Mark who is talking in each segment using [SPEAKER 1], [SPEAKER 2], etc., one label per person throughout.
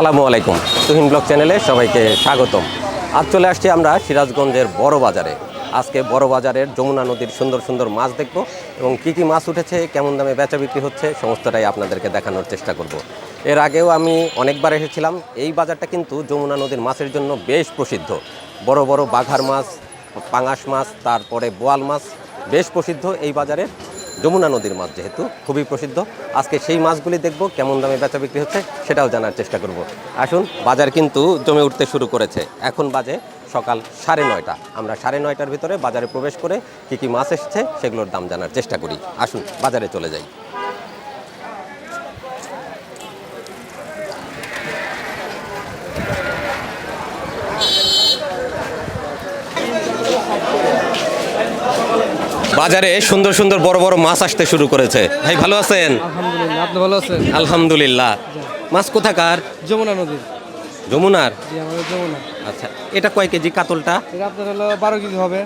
[SPEAKER 1] আসসালামু আলাইকুম, তুহিন ব্লগ চ্যানেলে সবাইকে স্বাগতম। আজ চলে আসছি আমরা সিরাজগঞ্জের বড় বাজারে। আজকে বড় বাজারের যমুনা নদীর সুন্দর সুন্দর মাছ দেখব এবং কী কী মাছ উঠেছে, কেমন দামে বেচা বিক্রি হচ্ছে, সমস্তটাই আপনাদেরকে দেখানোর চেষ্টা করব। এর আগেও আমি অনেকবার এসেছিলাম। এই বাজারটা কিন্তু যমুনা নদীর মাছের জন্য বেশ প্রসিদ্ধ। বড় বড় বাঘার মাছ, পাঙাশ মাছ, তারপরে বোয়াল মাছ বেশ প্রসিদ্ধ এই বাজারে। যমুনা নদীর মাছ যেহেতু খুবই প্রসিদ্ধ, আজকে সেই মাছগুলি দেখব, কেমন দামে বেচা বিক্রি হচ্ছে সেটাও জানার চেষ্টা করব। আসুন, বাজার কিন্তু জমে উঠতে শুরু করেছে। এখন বাজে সকাল 9:30। আমরা 9:30টার ভিতরে বাজারে প্রবেশ করে কী কী মাছ এসছে সেগুলোর দাম জানার চেষ্টা করি। আসুন বাজারে চলে যাই। বাজারে সুন্দর সুন্দর বড় বড় মাছ আসতে শুরু করেছে। ভাই ভালো আছেন?
[SPEAKER 2] আলহামদুলিল্লাহ, আপনি ভালো আছেন?
[SPEAKER 1] আলহামদুলিল্লাহ। মাছ কোথাকার?
[SPEAKER 2] যমুনা নদীর।
[SPEAKER 1] যমুনার?
[SPEAKER 2] জি, আমাদের যমুনা।
[SPEAKER 1] আচ্ছা, এটা কয় কেজি কাতলটা?
[SPEAKER 2] এটা আপনার হলো 12 কেজি হবে।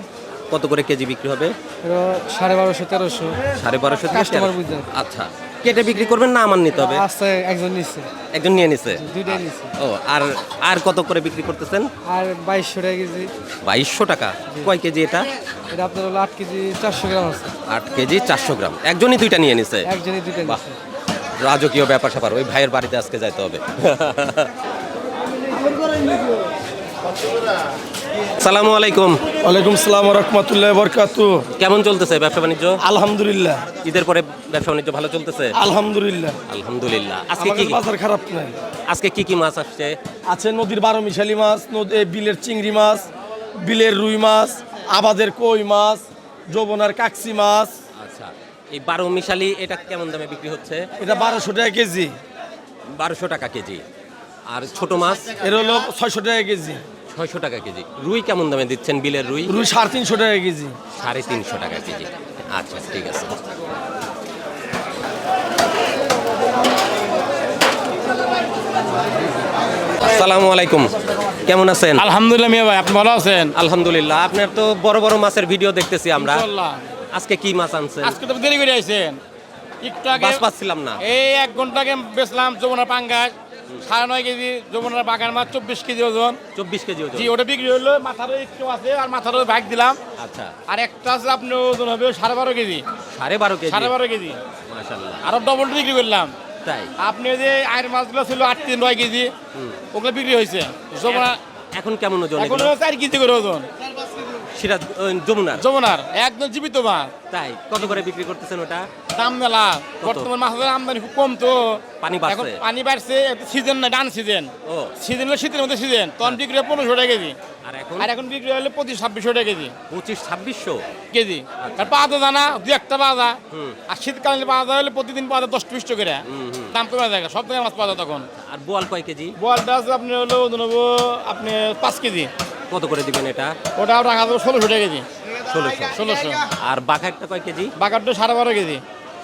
[SPEAKER 1] কত করে কেজি বিক্রি হবে?
[SPEAKER 2] এটা 1250 1300।
[SPEAKER 1] 1250 থেকে
[SPEAKER 2] কাস্টমার
[SPEAKER 1] 1300।
[SPEAKER 2] বুঝছেন।
[SPEAKER 1] আচ্ছা, কেটে বিক্রি করবেন না আমার নিতে হবে?
[SPEAKER 2] আস্তে একজন নিচ্ছে,
[SPEAKER 1] একজন নিয়ে নিছে।
[SPEAKER 2] দুইটাই নিচ্ছে।
[SPEAKER 1] ও, আর আর কত করে বিক্রি করতেছেন?
[SPEAKER 2] আর 2200 টাকা কেজি।
[SPEAKER 1] 2200 টাকা। কয় কেজি এটা?
[SPEAKER 2] এটা আপনার হলো 8 কেজি 400 গ্রাম আছে।
[SPEAKER 1] 8 কেজি 400 গ্রাম। একজনই দুইটা নিয়ে নিছে?
[SPEAKER 2] একজনই দুইটা
[SPEAKER 1] বাহ,
[SPEAKER 2] নিচ্ছে।
[SPEAKER 1] রাজকীয় ব্যাপার স্যাপার। ওই ভাইয়ের বাড়িতে আজকে যাইতে হবে। আসসালামু আলাইকুম।
[SPEAKER 3] ওয়ালাইকুম সালাম ওয়া রাহমাতুল্লাহি ওয়া বারাকাতুহু।
[SPEAKER 1] কেমন চলতেছে ব্যবসা বাণিজ্য?
[SPEAKER 3] আলহামদুলিল্লাহ,
[SPEAKER 1] ঈদের পরে ব্যবসা বাণিজ্য ভালো চলতেছে?
[SPEAKER 3] আলহামদুলিল্লাহ।
[SPEAKER 1] আলহামদুলিল্লাহ। আজকে কি
[SPEAKER 3] আমাদের বাজার খারাপ নাই।
[SPEAKER 1] আজকে কি কি মাছ আসছে?
[SPEAKER 3] আছে নদীর 12 মিশালি মাছ, বিলের চিংড়ি মাছ, বিলের রুই মাছ, আবাদের কই মাছ, যমুনার কাকসি মাছ।
[SPEAKER 1] আচ্ছা, এই 12 মিশালি এটা কেমন দামে বিক্রি হচ্ছে?
[SPEAKER 3] এটা 1200 টাকা কেজি।
[SPEAKER 1] 1200 টাকা কেজি। আর ছোট মাছ?
[SPEAKER 3] এর হলো 600 টাকা কেজি।
[SPEAKER 1] 600 টাকা কেজি। রুই কেমন দামে দিচ্ছেন? বিলের রুই?
[SPEAKER 3] রুই 350 টাকা কেজি।
[SPEAKER 1] 350 টাকা কেজি। আচ্ছা, ঠিক আছে। আসসালামু আলাইকুম, কেমন আছেন?
[SPEAKER 4] আলহামদুলিল্লাহ মিয়া ভাই, আপনি ভালো আছেন?
[SPEAKER 1] আলহামদুলিল্লাহ। আপনার তো বড় বড় মাছের ভিডিও দেখতেছি আমরা।
[SPEAKER 4] ইনশাআল্লাহ।
[SPEAKER 1] আজকে কি মাছ আনছেন?
[SPEAKER 4] আজকে তো দেরি করে আইছেন। একটু আগে
[SPEAKER 1] মাছ পাচ্ছিলাম না।
[SPEAKER 4] এই 1 ঘন্টা আগে বেচলাম যমুনার পাঙ্গাস 9.5 কেজি, যমুনার বাগান মাছ 24 কেজি ওজন।
[SPEAKER 1] 24 কেজি ওজন।
[SPEAKER 4] জি, ওটা বিক্রি হলো। মাথারও একটু আছে আর মাথারও ভাগ দিলাম।
[SPEAKER 1] আচ্ছা,
[SPEAKER 4] আর একটা আছে আপনার ওজন হবে 12.5 কেজি।
[SPEAKER 1] 12.5 কেজি।
[SPEAKER 4] 12.5 কেজি।
[SPEAKER 1] মাশাআল্লাহ।
[SPEAKER 4] আরো ডবল বিক্রি করলাম।
[SPEAKER 1] তাই?
[SPEAKER 4] আপনি ওই যে আয়ের মাছগুলো ছিল 8-9 কেজি, ওগুলো বিক্রি হয়েছে। যমুনা
[SPEAKER 1] এখন কেমন ওজন
[SPEAKER 4] এখন
[SPEAKER 1] এগুলো?
[SPEAKER 4] 4 কেজি করে ওজন।
[SPEAKER 1] সিরাজ যমুনার?
[SPEAKER 4] যমুনার একদম জীবিত মাছ।
[SPEAKER 1] তাই? কত করে বিক্রি করতেছেন ওটা?
[SPEAKER 4] দাম মেলা।
[SPEAKER 1] কত?
[SPEAKER 4] বর্তমান মাছের আমদানি খুব কম তো।
[SPEAKER 1] পানি বাড়ছে?
[SPEAKER 4] এখন পানি বাড়ছে, সিজন না, ডান সিজন।
[SPEAKER 1] ও,
[SPEAKER 4] সিজন হলো শীতের মধ্যে সিজন, তখন বিক্রি হয় 1500 টাকা কেজি।
[SPEAKER 1] আর
[SPEAKER 4] এখন বিক্রি হলে 2500-2600 টাকা কেজি
[SPEAKER 1] 2500-2600
[SPEAKER 4] কেজি। আর পাওয়া তো জানা দু একটা পাওয়া যায়।
[SPEAKER 1] হুম।
[SPEAKER 4] আর শীতকালে পাওয়া যায় হলে প্রতিদিন পাওয়া যায় 10-20 করে। দাম কমে যায়, সব থেকে মাছ পাওয়া যায় তখন।
[SPEAKER 1] আর বোয়াল কয় কেজি?
[SPEAKER 4] বোয়ালটা আছে আপনি হলো ওজন হবো আপনি 5 কেজি।
[SPEAKER 1] কত করে দিবেন এটা?
[SPEAKER 4] ওটা রাখা যাবে 1600 টাকা কেজি।
[SPEAKER 1] 1600। আর বাঘারটা কয় কেজি?
[SPEAKER 4] বাগারটা 12.5 কেজি।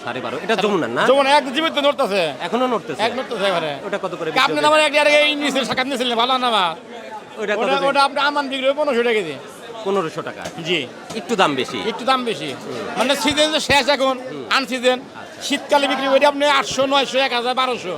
[SPEAKER 1] 12.5। এটা যমুনার না?
[SPEAKER 4] যেমন এক জীবিত নড়তেছে,
[SPEAKER 1] এখনো নড়তেছে?
[SPEAKER 4] এক নড়তেছে এবারে।
[SPEAKER 1] ওটা কত করে বিক্রি
[SPEAKER 4] আপনি
[SPEAKER 1] হবে?
[SPEAKER 4] আমার এক ইংলিশ সাক্ষাৎ নিয়েছিলেন, ভালো না মা?
[SPEAKER 1] ওটা কত
[SPEAKER 4] ওটা
[SPEAKER 1] করে?
[SPEAKER 4] ওটা আপনি আমান বিক্রি হবে 1500 টাকা কেজি।
[SPEAKER 1] 1500 টাকা।
[SPEAKER 4] জি,
[SPEAKER 1] একটু দাম বেশি।
[SPEAKER 4] একটু দাম বেশি। মানে সিজন যে শেষ এখন, আনসিজন। শীতকালে বিক্রি করি আপনি 800, 900, 1000, 1200।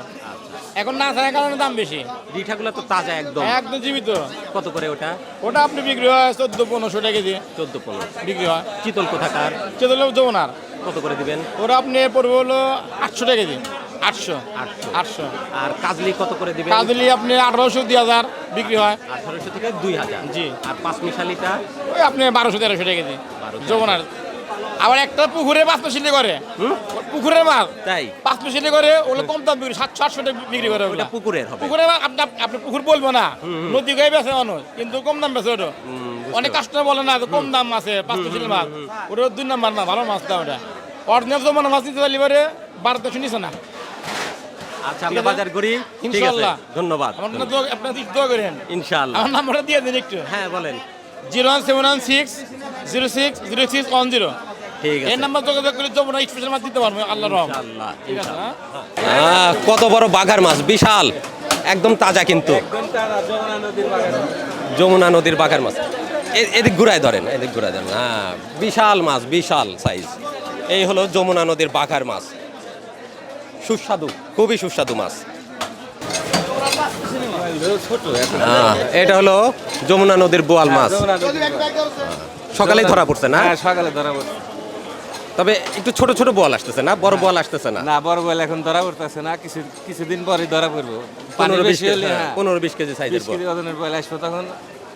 [SPEAKER 4] এখন না থাকার কারণে দাম বেশি।
[SPEAKER 1] রিঠাগুলো তো তাজা একদম।
[SPEAKER 4] একদম জীবিত।
[SPEAKER 1] কত করে ওটা?
[SPEAKER 4] ওটা আপনি বিক্রি হয় 1400-1500 টাকা কেজি
[SPEAKER 1] 14-15।
[SPEAKER 4] বিক্রি হয়।
[SPEAKER 1] চিতল কোথাকার?
[SPEAKER 4] চেতল যমুনার।
[SPEAKER 1] কত করে দিবেন?
[SPEAKER 4] ওটা আপনি পড়বে হলো 800 টাকা কেজি। 800।
[SPEAKER 1] 800। আর কাজলি কত করে দিবেন?
[SPEAKER 4] কাজলি আপনি 1800, 2000 বিক্রি হয়।
[SPEAKER 1] 1800 থেকে 2000।
[SPEAKER 4] জি।
[SPEAKER 1] আর পাঁচ মিশালিটা?
[SPEAKER 4] ওই আপনি 1200-1300 টাকা কেজি
[SPEAKER 1] 1200।
[SPEAKER 4] যমুনার। আবার একটা পুকুরে 500 সিলি করে, পুকুরের মাছ
[SPEAKER 1] তাই?
[SPEAKER 4] 500 সিলি করে, ওগুলো কম দাম বিক্রি 700-800 টাকা বিক্রি করে।
[SPEAKER 1] ওটা পুকুরের হবে?
[SPEAKER 4] পুকুরে আপনি পুকুর বলবো না, নদী গায়ে বেছে মানুষ, কিন্তু কম দাম বেছে ওটা। অনেক কাস্টমার বলে না যে কম দাম আছে 500 সিলি মাছ, ওটা 2 নাম্বার না, ভালো মাছ দাম ওটা। অরিজিনাল যমুনা মাছ নিতে চাইলে এবারে 1200 নিছে না।
[SPEAKER 1] আচ্ছা, আমরা বাজার করি। ঠিক আছে,
[SPEAKER 4] ইনশাআল্লাহ।
[SPEAKER 1] ধন্যবাদ।
[SPEAKER 4] আমার আপনার দোয়া করেন।
[SPEAKER 1] ইনশাআল্লাহ।
[SPEAKER 4] আমার নাম্বারটা দিয়ে দিন একটু।
[SPEAKER 1] হ্যাঁ, বলেন।
[SPEAKER 4] 01716060610।
[SPEAKER 1] ঠিক
[SPEAKER 4] এই
[SPEAKER 1] আছে।
[SPEAKER 4] নাম্বার যোগাযোগ করে যমুনা স্পেশাল মাছ দিতে পারবো, আল্লাহর রহমত।
[SPEAKER 1] ইনশাআল্লাহ।
[SPEAKER 4] ঠিক আছে, হ্যাঁ?
[SPEAKER 1] কত বড় বাঘার মাছ, বিশাল, একদম তাজা কিন্তু। যমুনা নদীর বাঘার মাছ। এদিক ঘুরায় ধরেন, এদিক ঘুরায় ধরেন। হ্যাঁ, বিশাল মাছ, বিশাল সাইজ। এই হলো যমুনা নদীর বাঘার মাছ। সুস্বাদু, খুবই সুস্বাদু মাছ। এটা হলো যমুনা নদীর বোয়াল মাছ, সকালেই ধরা পড়ছে না?
[SPEAKER 5] হ্যাঁ, সকালে ধরা পড়ছে।
[SPEAKER 1] তবে একটু ছোট ছোট বোয়াল আসতেছে না, বড় বোয়াল আসতেছে না।
[SPEAKER 5] না, বড় বল এখন ধরা পড়তেছে না, কিছুদিন পরে ধরা পড়বো। পানি
[SPEAKER 1] 15-20
[SPEAKER 5] বেশি হলে
[SPEAKER 1] কেজি,
[SPEAKER 5] হ্যাঁ,
[SPEAKER 1] 15-20 কেজি সাইজের
[SPEAKER 5] 20 কেজি ওজনের বল আসবে, তখন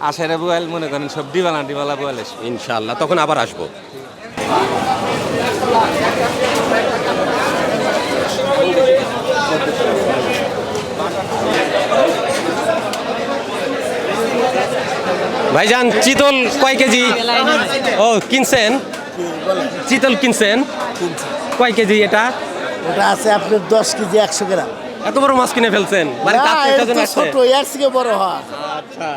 [SPEAKER 5] আষাঢ়ে বল মনে করেন সব ডিবালা বল আসবে।
[SPEAKER 1] ইনশাআল্লাহ তখন আবার আসবো। ভাইজান চিতল কয় কেজি? ও কিনছেন, চিতল কিনছেন কয় কেজি? এটা
[SPEAKER 6] ওটা আছে আপনার 10 কেজি 100 গ্রাম।
[SPEAKER 1] এত বড় মাছ কিনে ফেলছেন? মানে
[SPEAKER 6] না,
[SPEAKER 1] কাতলা
[SPEAKER 6] এটা
[SPEAKER 1] কজন
[SPEAKER 6] তো
[SPEAKER 1] আছে?
[SPEAKER 6] ছোট, এর থেকে বড় হয়।
[SPEAKER 1] আচ্ছা,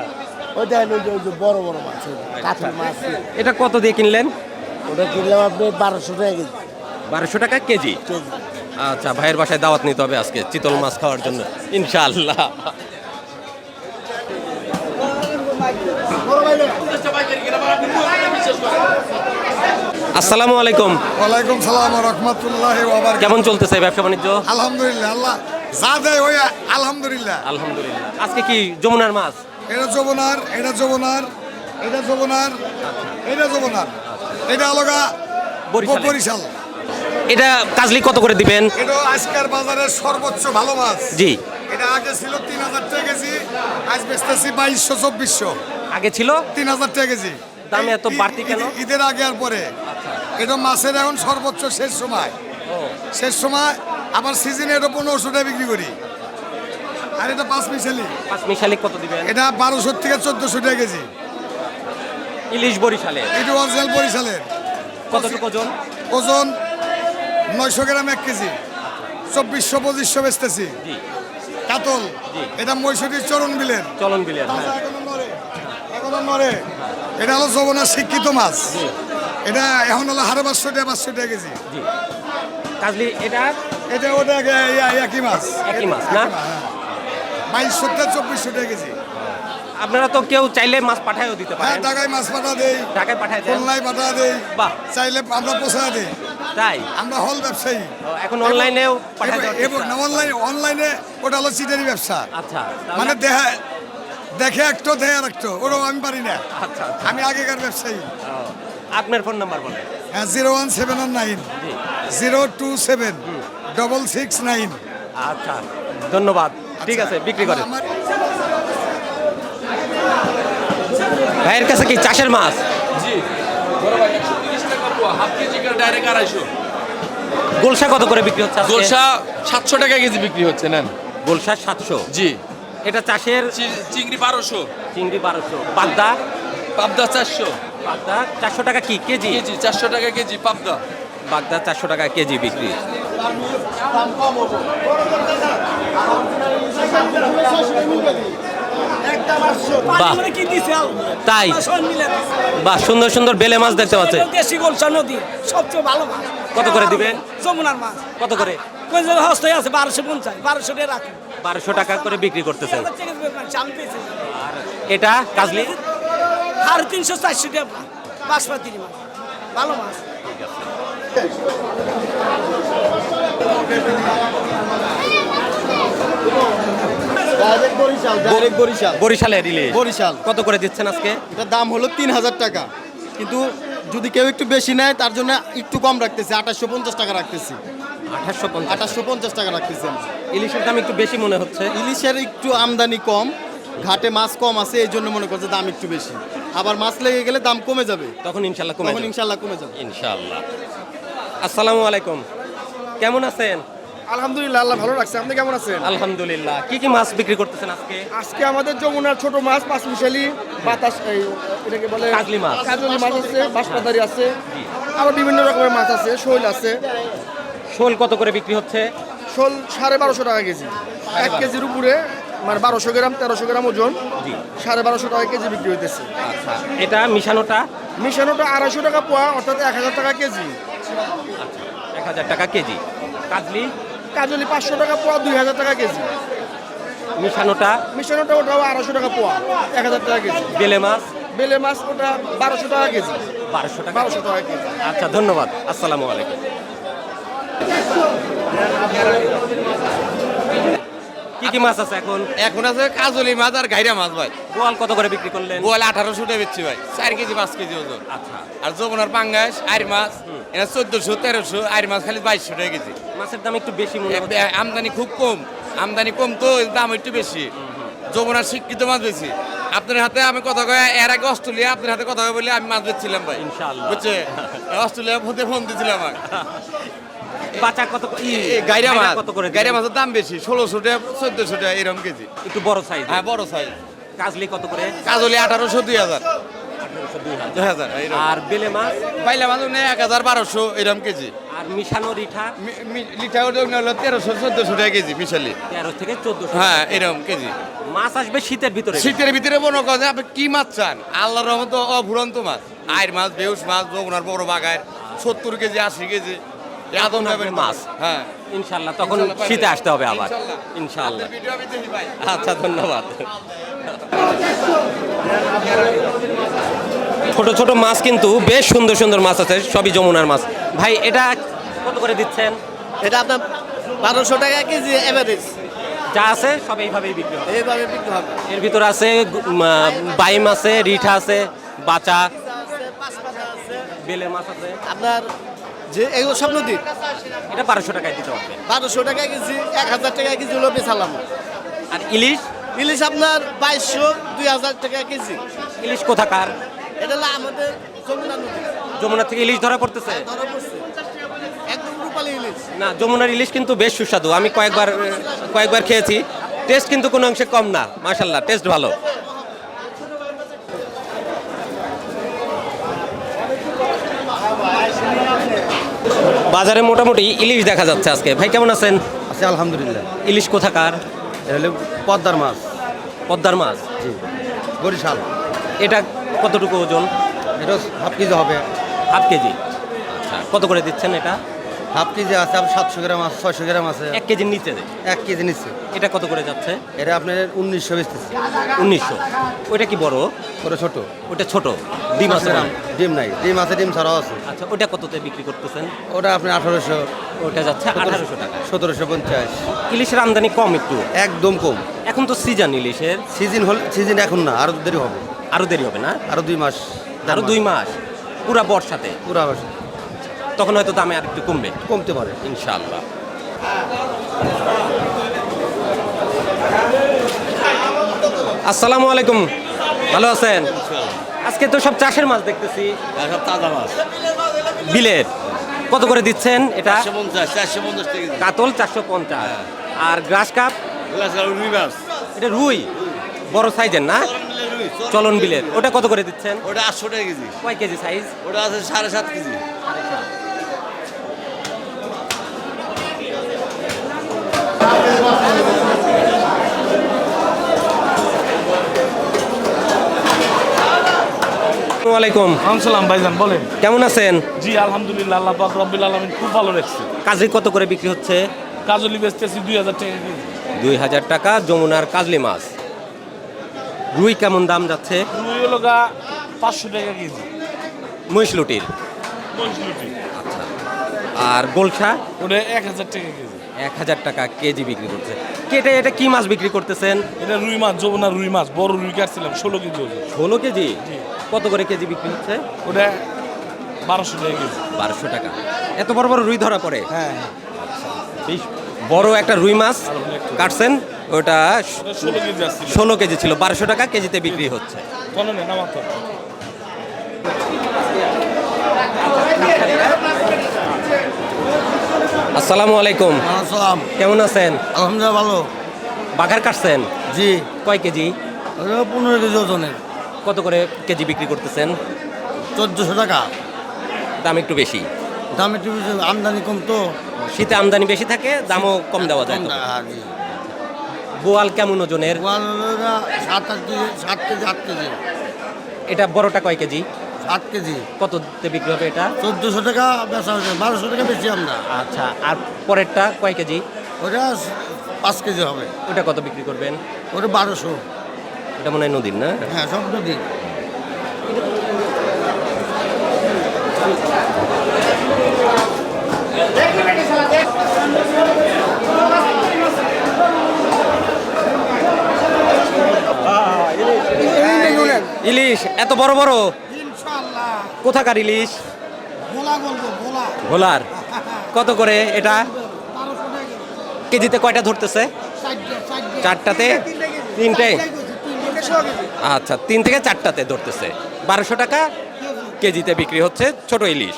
[SPEAKER 6] ওইটা হলো যে বড় বড় মাছ, কাতল মাছ।
[SPEAKER 1] এটা কত দিয়ে কিনলেন?
[SPEAKER 6] ওটা কিনলাম আপনি 1200 টাকা কেজি।
[SPEAKER 1] 1200 টাকা কেজি।
[SPEAKER 6] কেজি।
[SPEAKER 1] আচ্ছা, ভাইয়ের বাসায় দাওয়াত নিতে হবে আজকে চিতল মাছ খাওয়ার জন্য ইনশাআল্লাহ। আসসালামু আলাইকুম।
[SPEAKER 7] ওয়ালাইকুম সালাম ওয়া রাহমাতুল্লাহি ওয়া বারাকাতুহু।
[SPEAKER 1] কেমন চলতেছে ব্যবসা বাণিজ্য?
[SPEAKER 7] আলহামদুলিল্লাহ, আল্লাহ যা দেয় ওই আলহামদুলিল্লাহ।
[SPEAKER 1] আলহামদুলিল্লাহ। আজকে কি যমুনার মাছ?
[SPEAKER 7] এটা যমুনার, এটা যমুনার, এটা যমুনার, এটা যমুনার, এটা আলগা
[SPEAKER 1] বরিশালের।
[SPEAKER 7] বরিশাল।
[SPEAKER 1] এটা কাজলি কত করে দিবেন?
[SPEAKER 7] এটা আজকের বাজারের সর্বোচ্চ ভালো মাছ।
[SPEAKER 1] জি।
[SPEAKER 7] এটা আগে ছিল 3000 টাকা কেজি, আজ বেচতেছি 2200-2400।
[SPEAKER 1] আগে ছিল
[SPEAKER 7] 3000 টাকা কেজি।
[SPEAKER 1] দামে এত বাড়তি কেন?
[SPEAKER 7] ঈদের আগে আর পরে এটা মাছের এখন সর্বোচ্চ শেষ সময়। শেষ সময় আবার সিজনে এটা 1500 টাকা বিক্রি করি। আর এটা 5 মিশালি,
[SPEAKER 1] পাঁচ মিশালি কত দিবেন?
[SPEAKER 7] এটা 1200 থেকে 1400 টাকা কেজি।
[SPEAKER 1] ইলিশ বরিশালে
[SPEAKER 7] এটা অরিজিনাল বরিশালের।
[SPEAKER 1] কতটুকু ওজন?
[SPEAKER 7] ওজন 900 গ্রাম 1 কেজি, 2400-2500 বেচতেছি।
[SPEAKER 1] জি।
[SPEAKER 7] কাতল এটা 65 চরণ বিলের।
[SPEAKER 1] চলন বিলিয়ার।
[SPEAKER 7] তাজা এখনো নড়ে, এখনো নড়ে। এটা হলো যমুনার শিক্ষিত মাছ। এটা এখন হলো 500 টাকা কেজি।
[SPEAKER 1] জি। কাজলি এটা
[SPEAKER 7] এটা ওটা একই মাছ।
[SPEAKER 1] একই মাছ না?
[SPEAKER 7] 2200 থেকে 2400 টাকা কেজি।
[SPEAKER 1] আপনারা তো কেউ চাইলে মাছ পাঠায়ও দিতে
[SPEAKER 7] হ্যাঁ,
[SPEAKER 1] পারেন।
[SPEAKER 7] ঢাকায় মাছ পাঠা দেই,
[SPEAKER 1] ঢাকায় পাঠায় দেন?
[SPEAKER 7] খুলনায় পাঠা দেই,
[SPEAKER 1] বাহ।
[SPEAKER 7] চাইলে আমরা পোষা দেই।
[SPEAKER 1] তাই
[SPEAKER 7] আমরা হল ব্যবসায়ী।
[SPEAKER 1] এখন অনলাইনেও পাঠায় দেওয়ার
[SPEAKER 7] এবং
[SPEAKER 1] চেষ্টা।
[SPEAKER 7] অনলাইনে ওটা হলো চিটারি ব্যবসা।
[SPEAKER 1] আচ্ছা,
[SPEAKER 7] মানে দেখে একটু দেয় আর একটু, ওটাও আমি পারি না।
[SPEAKER 1] আচ্ছা, আচ্ছা।
[SPEAKER 7] আমি আগেকার ব্যবসায়ী।
[SPEAKER 1] আপনার ফোন নাম্বার বলেন।
[SPEAKER 7] হ্যাঁ, 01709 027 669।
[SPEAKER 1] আচ্ছা, ধন্যবাদ। ঠিক আছে, বিক্রি করেন।
[SPEAKER 7] আমার
[SPEAKER 1] ভাইয়ের কাছে কি চাষের মাছ?
[SPEAKER 8] জি, বড় ভাই 130 টাকা পোয়া, হাফ কেজি করে ডাইরেক্ট 250।
[SPEAKER 1] গোলসা কত করে বিক্রি হচ্ছে আজকে?
[SPEAKER 8] গোলসা 700 টাকা কেজি বিক্রি হচ্ছে, নেন।
[SPEAKER 1] গোলসা 700।
[SPEAKER 8] জি।
[SPEAKER 1] এটা চাষের
[SPEAKER 8] চিংড়ি 1200,
[SPEAKER 1] চিংড়ি 1200। পাবদা?
[SPEAKER 8] পাবদা 400
[SPEAKER 1] পাবদা 400 টাকা কি কেজি?
[SPEAKER 8] কেজি, 400 টাকা কেজি পাবদা।
[SPEAKER 1] বাগদা 400 টাকা কেজি বিক্রি। বাহ, তাই বাহ, সুন্দর সুন্দর বেলে মাছ দেখতে পাচ্ছে।
[SPEAKER 9] দেশি গোলসা নদী সবচেয়ে ভালো মাছ।
[SPEAKER 1] কত করে দিবেন?
[SPEAKER 9] যমুনার মাছ
[SPEAKER 1] কত করে?
[SPEAKER 9] কোন জায়গায় হস্তায় আছে 1250, 1200 টাকা রাখেন।
[SPEAKER 1] 1200 টাকা করে বিক্রি করতেছেন।
[SPEAKER 9] চাল পেয়েছে
[SPEAKER 1] এটা কাজলি?
[SPEAKER 9] আর 300-400 টাকা বাসপাতি মাছ, ভালো মাছ।
[SPEAKER 1] বরিশালের ইলিশ
[SPEAKER 10] বরিশাল।
[SPEAKER 1] কত করে দিচ্ছেন আজকে?
[SPEAKER 10] এটার দাম হলো 3000 টাকা, কিন্তু যদি কেউ একটু বেশি নেয় তার জন্য একটু কম রাখতেছি, 2850 টাকা রাখতেছি।
[SPEAKER 1] 2850।
[SPEAKER 10] 2850 টাকা রাখতেছি।
[SPEAKER 1] ইলিশের দাম একটু বেশি মনে হচ্ছে।
[SPEAKER 10] ইলিশের একটু আমদানি কম, ঘাটে মাছ কম আছে, এই জন্য মনে করছে দাম একটু বেশি। আবার মাছ লেগে গেলে দাম কমে যাবে,
[SPEAKER 1] তখন ইনশাল্লাহ কমে
[SPEAKER 10] তখন
[SPEAKER 1] যাবে।
[SPEAKER 10] ইনশাল্লাহ কমে যাবে।
[SPEAKER 1] ইনশাআল্লাহ। আসসালামু আলাইকুম, কেমন আছেন?
[SPEAKER 3] আলহামদুলিল্লাহ, আল্লাহ ভালো রাখছে। আপনি কেমন আছেন?
[SPEAKER 1] আলহামদুলিল্লাহ। কি কি মাছ বিক্রি করতেছেন আজকে?
[SPEAKER 3] আজকে আমাদের যমুনার ছোট মাছ, 5 মিশালি, বাতাস, এটাকে বলে
[SPEAKER 1] কাজলি মাছ।
[SPEAKER 3] কাজলি মাছ আছে, বাঁশপাতারি আছে, আরো বিভিন্ন রকমের মাছ আছে, শৈল আছে।
[SPEAKER 1] শোল কত করে বিক্রি হচ্ছে?
[SPEAKER 3] শোল 1250 টাকা কেজি, 1 কেজির উপরে, মানে 1200 গ্রাম 1300 গ্রাম ওজন, 1250 টাকা কেজি বিক্রি হইতেছে।
[SPEAKER 1] আচ্ছা, এটা মিশানোটা?
[SPEAKER 3] মিশানোটা 250 টাকা পোয়া, অর্থাৎ 1000 টাকা কেজি।
[SPEAKER 1] আচ্ছা, 1000 টাকা কেজি। কাজলি?
[SPEAKER 3] কাজলি 500 টাকা পোয়া, 2000 টাকা কেজি।
[SPEAKER 1] মিশানোটা?
[SPEAKER 3] মিশানোটা ওটাও 250 টাকা পোয়া, 1000 টাকা কেজি।
[SPEAKER 1] বেলে মাছ?
[SPEAKER 3] বেলে মাছ ওটা 1200 টাকা কেজি।
[SPEAKER 1] 1200 টাকা।
[SPEAKER 3] 1200 টাকা কেজি।
[SPEAKER 1] আচ্ছা, ধন্যবাদ। আসসালামু আলাইকুম। কি কি মাছ আছে এখন?
[SPEAKER 5] এখন আছে কাজলি মাছ আর ঘাইরা মাছ ভাই।
[SPEAKER 1] বোয়াল কত করে বিক্রি করলেন?
[SPEAKER 5] বোয়াল 1800 টাকা বেচছি ভাই, 4 কেজি 5 কেজি ওজন।
[SPEAKER 1] আচ্ছা,
[SPEAKER 5] আর যমুনার পাঙ্গাস আর মাছ এটা 1400 1300, আর মাছ খালি 2200 টাকা কেজি।
[SPEAKER 1] মাছের দাম একটু বেশি মনে হচ্ছে।
[SPEAKER 5] আমদানি খুব কম, আমদানি কম তো দাম একটু বেশি। যমুনার শিক্ষিত মাছ বেশি। আপনার হাতে আমি কথা কয়, এর আগে অস্ট্রেলিয়া আপনার হাতে কথা কয় বলে আমি মাছ বেচছিলাম ভাই,
[SPEAKER 1] ইনশাআল্লাহ।
[SPEAKER 5] বুঝছে? অস্ট্রেলিয়া হতে ফোন দিয়েছিলাম আমার।
[SPEAKER 1] বাচা কত?
[SPEAKER 5] গাইরা মাছ
[SPEAKER 1] কত করে?
[SPEAKER 5] গাইরা মাছের দাম বেশি, 1600 টাকা 1400 টাকা এরকম কেজি।
[SPEAKER 1] একটু বড় সাইজ।
[SPEAKER 5] হ্যাঁ বড় সাইজ।
[SPEAKER 1] কাজলি কত করে?
[SPEAKER 5] কাজলি 1800 2000 2000 এরকম।
[SPEAKER 1] আর বেলে মাছ?
[SPEAKER 5] বাইলা মাছ 1000 1200 এরকম কেজি।
[SPEAKER 1] আর মিশানো রিঠা?
[SPEAKER 5] লিটা হলো 1300 1400 টাকা কেজি মিশালি।
[SPEAKER 1] 13 থেকে 1400।
[SPEAKER 5] হ্যাঁ এরকম কেজি।
[SPEAKER 1] মাছ আসবে শীতের ভিতরে।
[SPEAKER 5] শীতের ভিতরে মনে করেন আপনি কি মাছ চান, আল্লাহর রহমতে অফুরন্ত মাছ। আইর মাছ, বেউস মাছ, যমুনার বড় বাগার 70 কেজি 80 কেজি এত মাছ। হ্যাঁ
[SPEAKER 1] ইনশাআল্লাহ, তখন
[SPEAKER 5] ইনশাআল্লাহ
[SPEAKER 1] শীতে আসতে হবে আবার।
[SPEAKER 5] ইনশাআল্লাহ।
[SPEAKER 1] ইনশাআল্লাহ।
[SPEAKER 5] ভিডিও আমি দেখি ভাই।
[SPEAKER 1] আচ্ছা, ধন্যবাদ। ছোট ছোট মাছ কিন্তু বেশ সুন্দর সুন্দর মাছ আছে, সবই যমুনার মাছ। ভাই এটা কত করে দিচ্ছেন?
[SPEAKER 10] এটা আপনার 1200 টাকা কেজি এভারেজ,
[SPEAKER 1] যা আছে সব এইভাবেই বিক্রি হবে।
[SPEAKER 10] এইভাবে বিক্রি হবে।
[SPEAKER 1] এর ভিতরে আছে বাইম আছে, রিঠা আছে, বাচা, বেলে মাছ আছে।
[SPEAKER 10] আপনার যে এগুলো সব নদীর,
[SPEAKER 1] এটা 1200 টাকায় দিতে হবে।
[SPEAKER 10] 1200 টাকা কেজি, 1000 টাকা কেজি হলো বেচালাম।
[SPEAKER 1] আর ইলিশ?
[SPEAKER 10] ইলিশ আপনার 2200 2000 টাকা কেজি।
[SPEAKER 1] ইলিশ কোথাকার?
[SPEAKER 10] এটা হলো আমাদের যমুনা নদী,
[SPEAKER 1] যমুনা থেকে ইলিশ ধরা পড়তেছে?
[SPEAKER 10] ধরা পড়ছে একদম রূপালী ইলিশ।
[SPEAKER 1] না, যমুনার ইলিশ কিন্তু বেশ সুস্বাদু। আমি কয়েকবার খেয়েছি। টেস্ট কিন্তু কোনো অংশে কম না, মাশাআল্লাহ, টেস্ট ভালো। বাজারে মোটামুটি ইলিশ দেখা যাচ্ছে আজকে। ভাই কেমন আছেন?
[SPEAKER 10] আচ্ছা আলহামদুলিল্লাহ।
[SPEAKER 1] ইলিশ কোথাকার?
[SPEAKER 10] এটা হলো পদ্মার মাছ,
[SPEAKER 1] পদ্মার মাছ।
[SPEAKER 10] জি বরিশাল।
[SPEAKER 1] এটা কতটুকু ওজন?
[SPEAKER 10] এটা হাফ কেজি হবে।
[SPEAKER 1] Half KG. আচ্ছা, কত করে দিচ্ছেন এটা?
[SPEAKER 10] হাফ কেজি আছে, আপনার 700 গ্রাম আছে, 600 গ্রাম আছে।
[SPEAKER 1] 1 কেজির নিচে?
[SPEAKER 10] 1 কেজি নিচ্ছে।
[SPEAKER 1] এটা কত করে যাচ্ছে?
[SPEAKER 10] এটা আপনার 1900 বেচতেছে।
[SPEAKER 1] 1900। ওইটা কি বড়?
[SPEAKER 10] ওটা ছোট।
[SPEAKER 1] ওটা ছোট। ডিম আছে?
[SPEAKER 10] ডিম নাই, ডিম আছে, ডিম ছাড়াও আছে।
[SPEAKER 1] আচ্ছা, ওটা কততে বিক্রি করতেছেন?
[SPEAKER 10] ওটা আপনার 1800,
[SPEAKER 1] ওটা যাচ্ছে 1800 টাকা।
[SPEAKER 10] 1750।
[SPEAKER 1] ইলিশের আমদানি কম একটু?
[SPEAKER 10] একদম কম।
[SPEAKER 1] এখন তো সিজন ইলিশের।
[SPEAKER 10] সিজন এখন না, আরো দেরি হবে।
[SPEAKER 1] আরো দেরি হবে না?
[SPEAKER 10] আরো 2 মাস।
[SPEAKER 1] আরো 2 মাস পুরা বর্ষাতে?
[SPEAKER 10] পুরা মাস
[SPEAKER 1] তখন হয়তো দামে আর একটু কমবে।
[SPEAKER 10] কমতে পারে
[SPEAKER 1] ইনশাআল্লাহ। আসসালামু আলাইকুম, ভালো আছেন? আজকে তো সব চাষের মাছ দেখতেছি।
[SPEAKER 5] সব তাজা মাছ।
[SPEAKER 1] বিলের কত করে দিচ্ছেন এটা?
[SPEAKER 5] 450 টাকা।
[SPEAKER 1] কাতল 450। আর গ্রাস কাপ?
[SPEAKER 5] রুই মাছ।
[SPEAKER 1] এটা রুই বড় সাইজের না? চলন বিলের ওটা কত করে দিচ্ছেন?
[SPEAKER 5] ওটা 800 টাকা কেজি।
[SPEAKER 1] কয় কেজি সাইজ?
[SPEAKER 5] ওটা আছে 7.5 কেজি।
[SPEAKER 1] আসসালামু আলাইকুম।
[SPEAKER 3] আসসালাম ভাইজান, বলেন।
[SPEAKER 1] কেমন আছেন?
[SPEAKER 3] জি আলহামদুলিল্লাহ, আল্লাহ পাক রব্বুল আলামিন খুব ভালো রাখছে।
[SPEAKER 1] কাজলি কত করে বিক্রি হচ্ছে?
[SPEAKER 3] কাজলি বেচতেছি 2000 টাকা কেজি।
[SPEAKER 1] 2000 টাকা যমুনার কাজলি মাছ। রুই কেমন দাম যাচ্ছে?
[SPEAKER 3] রুই হলো 500 টাকা কেজি।
[SPEAKER 1] মহিষলুটির? আচ্ছা। আর গোলসা?
[SPEAKER 3] ওটা 1000 টাকা কেজি।
[SPEAKER 1] 1000 টাকা কেজি বিক্রি করছে। এটা কি মাছ বিক্রি করতেছেন?
[SPEAKER 3] এটা রুই মাছ, যমুনা রুই মাছ, বড় রুই কাটছিলাম 16 কেজি ওজন।
[SPEAKER 1] 16 কেজি? কত করে কেজি বিক্রি হচ্ছে?
[SPEAKER 3] ওটা 1200 টাকা কেজি।
[SPEAKER 1] 1200 টাকা। এত বড় বড় রুই ধরা পড়ে?
[SPEAKER 3] হ্যাঁ।
[SPEAKER 1] বেশ বড় একটা রুই মাছ কাটছেন, ওটা
[SPEAKER 3] 16 কেজি আসছিল।
[SPEAKER 1] 16 কেজি ছিল, 1200 টাকা কেজিতে বিক্রি হচ্ছে।
[SPEAKER 3] কোনো নেই না মাত্র।
[SPEAKER 1] আসসালামু আলাইকুম।
[SPEAKER 10] আসসালাম।
[SPEAKER 1] কেমন আছেন?
[SPEAKER 10] আলহামদুলিল্লাহ ভালো।
[SPEAKER 1] বাঘার কাটছেন?
[SPEAKER 10] জি।
[SPEAKER 1] কয় কেজি?
[SPEAKER 10] 15 কেজি ওজনের।
[SPEAKER 1] কত করে কেজি বিক্রি করতেছেন?
[SPEAKER 10] 1400 টাকা।
[SPEAKER 1] দাম একটু বেশি?
[SPEAKER 10] দাম একটু বেশি, আমদানি কম তো।
[SPEAKER 1] শীতে আমদানি বেশি থাকে, দামও কম দেওয়া যায়।
[SPEAKER 10] জি।
[SPEAKER 1] বোয়াল কেমন ওজনের?
[SPEAKER 10] 7 কেজি 8 কেজি।
[SPEAKER 1] এটা বড়টা কয় কেজি?
[SPEAKER 10] 7 কেজি।
[SPEAKER 1] কততে বিক্রি হবে এটা?
[SPEAKER 10] 1400 টাকা বেচা হচ্ছে, 1200 টাকা বেশি আমরা।
[SPEAKER 1] আচ্ছা, আর পরেরটা কয় কেজি?
[SPEAKER 10] ওটা 5 কেজি হবে।
[SPEAKER 1] ওটা কত বিক্রি করবেন?
[SPEAKER 10] ওটা 1200।
[SPEAKER 1] এটা মনে হয় নদীর না?
[SPEAKER 10] হ্যাঁ সব নদী।
[SPEAKER 1] ইলিশ এত বড় বড়
[SPEAKER 6] ইনশাআল্লাহ
[SPEAKER 1] কোথাকার ইলিশ?
[SPEAKER 6] ভোলা বলবো ভোলা
[SPEAKER 1] ভোলার কত করে এটা?
[SPEAKER 6] 1200 টাকা
[SPEAKER 1] কেজিতে কয়টা ধরতেছে?
[SPEAKER 6] 4টা
[SPEAKER 1] চারটাতে তিনটে? আচ্ছা 3 থেকে 4টাতে ধরতেছে। 1200 টাকা কেজিতে বিক্রি হচ্ছে ছোট ইলিশ।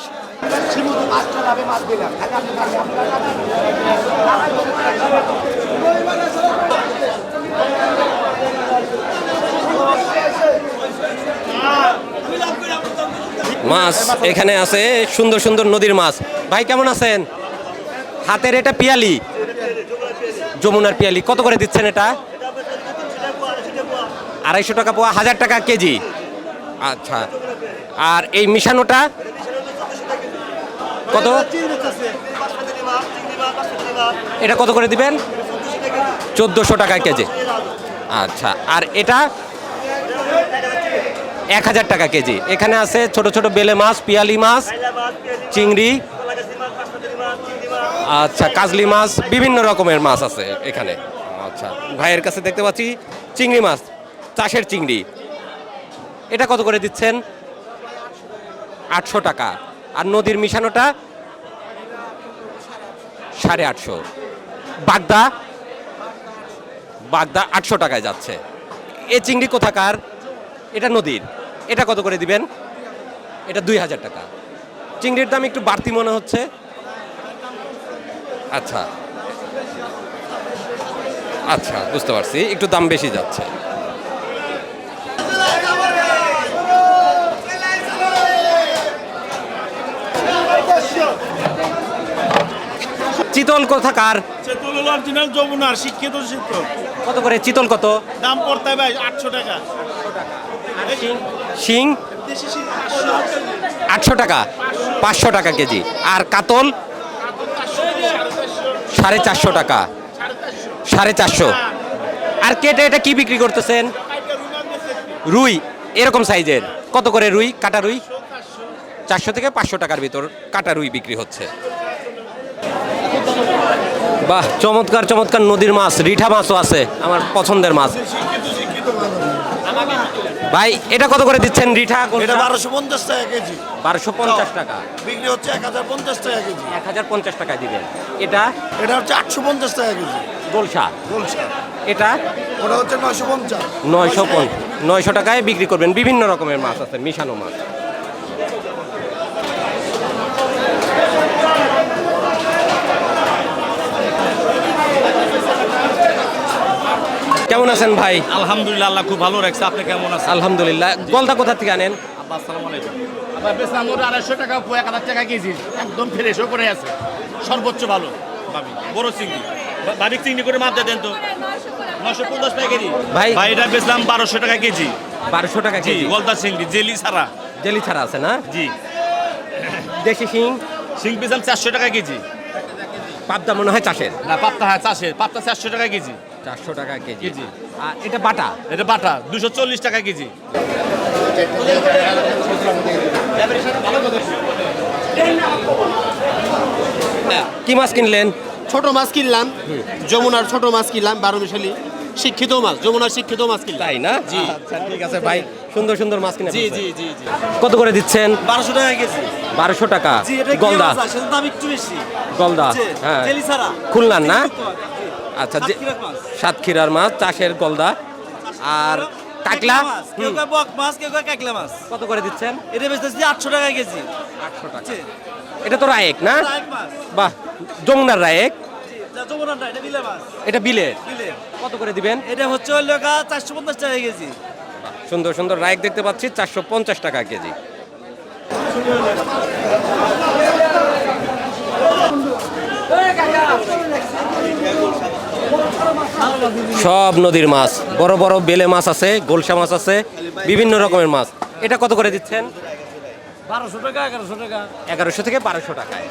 [SPEAKER 1] মাছ এখানে আছে সুন্দর সুন্দর নদীর মাছ। ভাই কেমন আছেন? হাতের এটা পিয়ালি, যমুনার পিয়ালি কত করে দিচ্ছেন এটা? 250 টাকা পোয়া, 1000 টাকা কেজি। আচ্ছা, আর এই মিশানোটা কত? এটা কত করে দিবেন? 1400 টাকা কেজি। আচ্ছা, আর এটা 1000 টাকা কেজি। এখানে আছে ছোট ছোট বেলে মাছ, পিয়ালি মাছ, চিংড়ি, আচ্ছা কাজলি মাছ, বিভিন্ন রকমের মাছ আছে এখানে। আচ্ছা, ভাইয়ের কাছে দেখতে পাচ্ছি চিংড়ি মাছ, চাষের চিংড়ি। এটা কত করে দিচ্ছেন? 800 টাকা। আর নদীর মিশানোটা 850। বাগদা 800 টাকায় যাচ্ছে। এ চিংড়ি কোথাকার? এটা নদীর। এটা কত করে দিবেন? এটা 2000 টাকা। চিংড়ির দাম একটু বাড়তি মনে হচ্ছে। আচ্ছা আচ্ছা, বুঝতে পারছি, একটু দাম বেশি যাচ্ছে। চিতল কোথাকার?
[SPEAKER 3] অরিজিনাল যমুনার শিক্ষিত শিক্ষক।
[SPEAKER 1] কত করে চিতল? কত
[SPEAKER 3] দাম পড়তে ভাই? 800 টাকা।
[SPEAKER 1] শিং 800 টাকা, 500 টাকা কেজি। আর কাতল 450 টাকা, 450। আর কেটে এটা কি বিক্রি করতেছেন? রুই এরকম সাইজের কত করে? রুই, কাটা রুই 400 থেকে 500 টাকার ভিতর কাটা রুই বিক্রি হচ্ছে। বাহ, চমৎকার চমৎকার নদীর মাছ, রিঠা মাছও আছে, আমার পছন্দের মাছ। ভাই এটা কত করে দিচ্ছেন রিঠা?
[SPEAKER 3] এটা 1250 টাকা কেজি।
[SPEAKER 1] 1250 টাকা
[SPEAKER 3] বিক্রি হচ্ছে 1050 টাকা কেজি।
[SPEAKER 1] 1050 টাকায় দিবেন। এটা
[SPEAKER 3] এটা হচ্ছে 850 টাকা কেজি।
[SPEAKER 1] গোলসা।
[SPEAKER 3] বলছে
[SPEAKER 1] এটা
[SPEAKER 3] ওটা হচ্ছে 950।
[SPEAKER 1] 900 টাকায় বিক্রি করবেন। বিভিন্ন রকমের মাছ আছে, মিশানো মাছ। কেমন আছেন ভাই?
[SPEAKER 3] আলহামদুলিল্লাহ, আল্লাহ খুব ভালো রাখছে। আপনি কেমন আছেন?
[SPEAKER 1] আলহামদুলিল্লাহ। গলদা কোথা থেকে আনেন?
[SPEAKER 3] আসসালামু আলাইকুম। আবার বেসলাম ওটা 250 টাকা, 1000 টাকা কেজি। একদম ফ্রেশও করে আছে, সর্বোচ্চ ভালো ভাবি। বড় চিংড়ি, ভাবি চিংড়ি করে মাপ দেন তো। 950 টাকা কেজি
[SPEAKER 1] ভাই।
[SPEAKER 3] ভাই এটা বেচলাম 1200 টাকা কেজি।
[SPEAKER 1] 1200 টাকা
[SPEAKER 3] জি,
[SPEAKER 1] কেজি।
[SPEAKER 3] গলদা চিংড়ি জেলি ছাড়া।
[SPEAKER 1] জেলি ছাড়া আছে না?
[SPEAKER 3] জি।
[SPEAKER 1] দেশি শিং
[SPEAKER 3] শিং বেচলাম 400 টাকা কেজি।
[SPEAKER 1] পাবদা মনে হয় চাষের।
[SPEAKER 3] না, পাপ্তা, হ্যাঁ চাষের পাপ্তা 400 টাকা কেজি।
[SPEAKER 1] 400 টাকা কেজি।
[SPEAKER 3] কেজি।
[SPEAKER 1] আর এটা বাটা?
[SPEAKER 3] এটা বাটা 240 টাকা কেজি।
[SPEAKER 1] কি মাছ কিনলেন?
[SPEAKER 10] ছোট মাছ কিনলাম, যমুনার ছোট মাছ কিনলাম, 12 মিশালি শিক্ষিত মাছ, যমুনার শিক্ষিত মাছ কিনলাম।
[SPEAKER 1] তাই না?
[SPEAKER 10] জি।
[SPEAKER 1] আচ্ছা ঠিক আছে ভাই, সুন্দর সুন্দর মাছ কিনে
[SPEAKER 10] জি
[SPEAKER 1] ফেলছেন।
[SPEAKER 10] জি জি জি।
[SPEAKER 1] কত করে দিচ্ছেন?
[SPEAKER 10] 1200 টাকা কেজি।
[SPEAKER 1] 1200 টাকা।
[SPEAKER 10] জি, এটা কি
[SPEAKER 1] গলদা?
[SPEAKER 10] মাছ? সেটার দাম একটু বেশি।
[SPEAKER 1] গলদা,
[SPEAKER 10] জি,
[SPEAKER 1] হ্যাঁ।
[SPEAKER 10] জেলি ছাড়া।
[SPEAKER 1] খুলনার না? আচ্ছা,
[SPEAKER 10] সাতক্ষীরার মাছ।
[SPEAKER 1] সাতক্ষীরার মাছ, চাষের গলদা। আর কাকলা?
[SPEAKER 10] মাছ, কেউ কয় বক মাছ, কেউ কয় কাকলা মাছ।
[SPEAKER 1] কত করে দিচ্ছেন?
[SPEAKER 10] এটা বেচতেছি 800 টাকা কেজি।
[SPEAKER 1] 800 টাকা।
[SPEAKER 10] জি,
[SPEAKER 1] এটা তো রায়েক না?
[SPEAKER 10] রায়েক মাছ।
[SPEAKER 1] বাহ, যমুনার রায়েক।
[SPEAKER 10] জি, যমুনার না, এটা বিলের মাছ।
[SPEAKER 1] এটা বিলের।
[SPEAKER 10] বিলের।
[SPEAKER 1] কত করে দিবেন?
[SPEAKER 10] এটা হচ্ছে ওই লোকা 450 টাকা কেজি।
[SPEAKER 1] সুন্দর সুন্দর রায়েক দেখতে পাচ্ছি, 450 টাকা কেজি। সব নদীর মাছ, বড় বড় বেলে মাছ আছে, গোলসা মাছ আছে, বিভিন্ন রকমের মাছ। এটা কত করে দিচ্ছেন?
[SPEAKER 10] 1200 টাকা, 1100 টাকা।
[SPEAKER 1] 1100 থেকে 1200 টাকায়।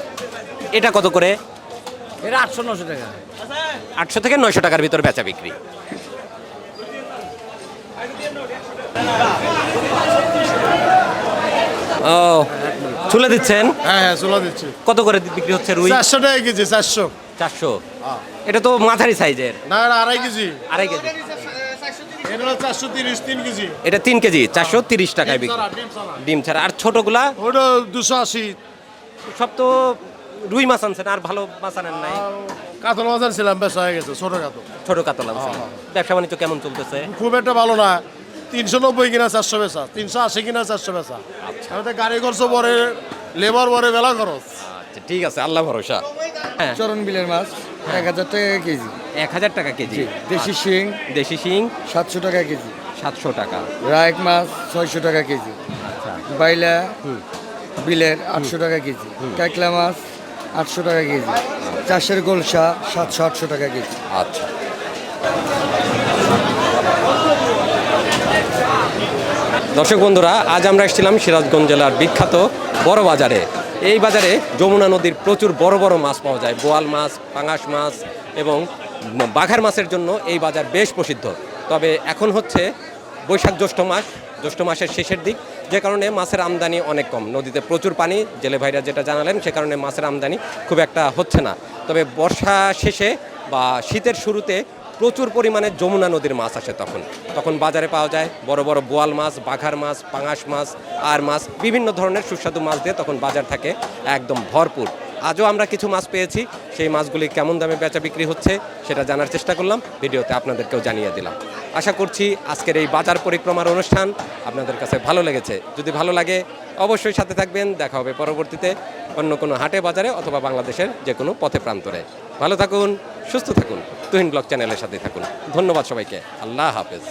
[SPEAKER 1] এটা কত করে?
[SPEAKER 10] এটা 800-900 টাকা।
[SPEAKER 1] 800 থেকে 900 টাকার ভিতর বেচা বিক্রি। ও, চুলে দিচ্ছেন?
[SPEAKER 6] হ্যাঁ হ্যাঁ চলে দিচ্ছি।
[SPEAKER 1] কত করে বিক্রি হচ্ছে রুই?
[SPEAKER 6] 400 টাকা কেজি। 400।
[SPEAKER 1] 400। এটা তো মাঝারি সাইজের।
[SPEAKER 6] না, এটা 2.5 কেজি।
[SPEAKER 1] 2.5 কেজি।
[SPEAKER 3] এটা হলো 430 3 কেজি
[SPEAKER 1] এটা 3 কেজি 430 টাকায় বিক্রি। ডিম ছাড়া। আর ছোটগুলা
[SPEAKER 3] ওটা 280
[SPEAKER 1] সব তো রুই মাছ আনছেন, আর ভালো মাছ আনেন নাই?
[SPEAKER 3] কাতল মাছ ছিলাম বেচা হয়ে গেছে ছোট কাতল
[SPEAKER 1] ছোট কাতল আনছেন। ব্যবসা বাণিজ্য কেমন চলতেছে?
[SPEAKER 3] খুব একটা ভালো না 390 কিনা 400 বেচা 380 কিনা 400 বেচা আচ্ছা গাড়ি খরচ পরে লেবার পরে বেলা খরচ
[SPEAKER 1] আচ্ছা ঠিক আছে, আল্লাহ ভরসা। হ্যাঁ,
[SPEAKER 10] চরণ বিলের মাছ 1000 টাকা কেজি,
[SPEAKER 1] 1000 টাকা কেজি।
[SPEAKER 10] দেশি শিং
[SPEAKER 1] দেশি শিং
[SPEAKER 10] 700 টাকা কেজি,
[SPEAKER 1] 700 টাকা।
[SPEAKER 10] রায়ক মাছ 600 টাকা কেজি, বাইলা বিলের 800 টাকা কেজি, কাকলা মাছ 800 টাকা কেজি, চাষের গোলসা 700-800 টাকা কেজি।
[SPEAKER 1] আচ্ছা, দর্শক বন্ধুরা, আজ আমরা এসেছিলাম সিরাজগঞ্জ জেলার বিখ্যাত বড় বাজারে। এই বাজারে যমুনা নদীর প্রচুর বড় বড় মাছ পাওয়া যায়, বোয়াল মাছ, পাঙাশ মাছ এবং বাঘার মাছের জন্য এই বাজার বেশ প্রসিদ্ধ। তবে এখন হচ্ছে বৈশাখ জ্যৈষ্ঠ মাস, জ্যৈষ্ঠ মাসের শেষের দিক, যে কারণে মাছের আমদানি অনেক কম। নদীতে প্রচুর পানি, জেলে ভাইরা যেটা জানালেন, সে কারণে মাছের আমদানি খুব একটা হচ্ছে না। তবে বর্ষা শেষে বা শীতের শুরুতে প্রচুর পরিমাণে যমুনা নদীর মাছ আসে, তখন বাজারে পাওয়া যায় বড় বড় বোয়াল মাছ, বাঘার মাছ, পাঙাশ মাছ, আর মাছ, বিভিন্ন ধরনের সুস্বাদু মাছ দিয়ে তখন বাজার থাকে একদম ভরপুর। আজও আমরা কিছু মাছ পেয়েছি, সেই মাছগুলি কেমন দামে বেচা বিক্রি হচ্ছে সেটা জানার চেষ্টা করলাম, ভিডিওতে আপনাদেরকেও জানিয়ে দিলাম। আশা করছি আজকের এই বাজার পরিক্রমার অনুষ্ঠান আপনাদের কাছে ভালো লেগেছে। যদি ভালো লাগে অবশ্যই সাথে থাকবেন। দেখা হবে পরবর্তীতে অন্য কোনো হাটে বাজারে অথবা বাংলাদেশের যে কোনো পথে প্রান্তরে। ভালো থাকুন, সুস্থ থাকুন, তুহিন ব্লগ চ্যানেলের সাথে থাকুন। ধন্যবাদ সবাইকে, আল্লাহ হাফেজ।